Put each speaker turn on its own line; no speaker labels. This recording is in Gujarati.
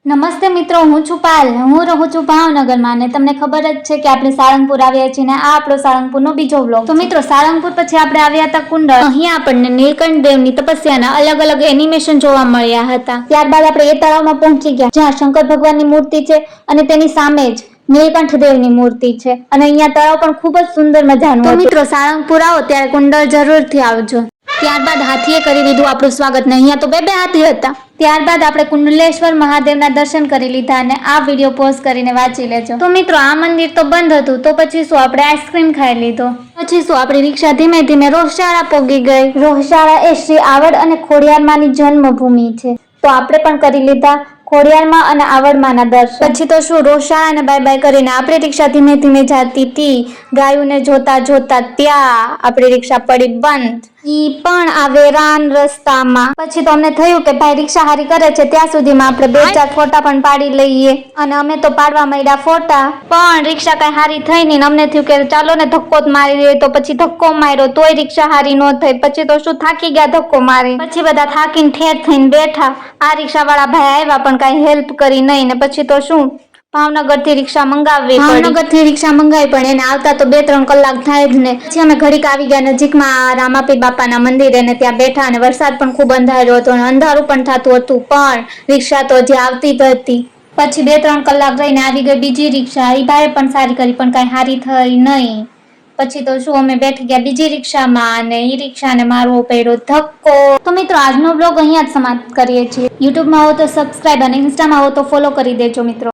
નમસ્તે મિત્રો, હું છું પાલ. હું રહું છું ભાવનગરમાં અને તમને ખબર જ છે કે આપણે સાળંગપુર આવ્યા છીએ ને આ આપણો સાળંગપુરનો બીજો વ્લોગ. તો મિત્રો, સાળંગપુર પછી આપણે આવ્યા હતા કુંડળ. અહીંયા આપણને નીલકંઠ દેવની તપસ્યાના અલગ અલગ એનિમેશન જોવા મળ્યા હતા. ત્યારબાદ આપણે એ તળાવમાં પહોંચી ગયા જ્યાં શંકર ભગવાનની મૂર્તિ છે અને તેની સામે જ નીલકંઠ દેવની મૂર્તિ છે અને અહીંયા તળાવ પણ ખૂબ જ સુંદર મજાનું. તો મિત્રો, સાળંગપુર આવો ત્યારે કુંડળ જરૂરથી આવજો. ત્યારબાદ હાથીએ કરી લીધું આપણું સ્વાગત ને અહીંયા તો બે હાથી હતા. ત્યારબાદ આપણે કુંડલેશ્વર મહાદેવના દર્શન કરી લીધા અને આ વિડીયો પોઝ કરીને વાંચી લેજો. તો મિત્રો, આ મંદિર તો બંધ હતું તો પછી શું, આપણે આઈસ્ક્રીમ ખાઈ લીધો. પછી શું, આપણી રિક્ષા ધીમે ધીમે રોહશાળા પોગી ગઈ. રોહશાળા એ શ્રી આવડ અને ખોડિયારમાંની જન્મભૂમિ છે તો આપણે પણ કરી લીધા ખોડિયારમાં અને આવડમાંના દર્શન. પછી તો શું, રોહશાળાને બાય બાય કરીને આપણી રિક્ષા ધીમે ધીમે જતી હતી. ગાયોને જોતા જોતા ત્યાં આપણી રિક્ષા પડી બંધ. ઈ પણ આવે રાન રસ્તામાં. પછી તો અમને થયું કે ભાઈ રિક્ષા હારી કરે છે ત્યાં સુધીમાં આપણે 2-4 ફોટા પણ પાડી લઈએ અને અમે તો પાડવા માંડ્યા ફોટા. પણ રિક્ષા કઈ હારી થઈ નહીં. અમને થયું કે ચાલો ને ધક્કો જ મારી દઈએ. તો પછી ધક્કો માર્યો તોય રિક્ષા હારી ન થઈ. પછી તો શું, થાકી ગયા ધક્કો મારી. પછી બધા થાકીને ઠેર થઈને બેઠા. આ રિક્ષા વાળા ભાઈ આવ્યા પણ કઈ હેલ્પ કરી નહીં ને પછી તો શું, ભાવનગરથી રિક્ષા મંગાવી. ભાવનગરથી રિક્ષા મંગાવી પણ એને આવતા તો 2-3 કલાક થાય જ ને. પછી અમે ઘડીક આવી ગયા નજીકમાં રામાપીર બાપાના મંદિરે ને ત્યાં બેઠા અને વરસાદ પણ ખૂબ અંધાર્યો હતો અને અંધારું પણ થતું હતું પણ રિક્ષા તો હજી આવતી જ હતી. પછી 2-3 કલાક રહીને આવી ગઈ બીજી રિક્ષા. એ ભાઈ પણ સારી કરી પણ કઈ હારી થઈ નહીં. પછી તો શું, અમે બેઠી ગયા બીજી રિક્ષામાં અને એ રિક્ષાને મારવો પડ્યો ધક્કો. તો મિત્રો, આજનો બ્લોગ અહીંયા જ સમાપ્ત કરીએ છીએ. યુટ્યુબમાં હો તો સબસ્ક્રાઇબ અને ઇન્સ્ટામાં હો તો ફોલો કરી દેજો મિત્રો.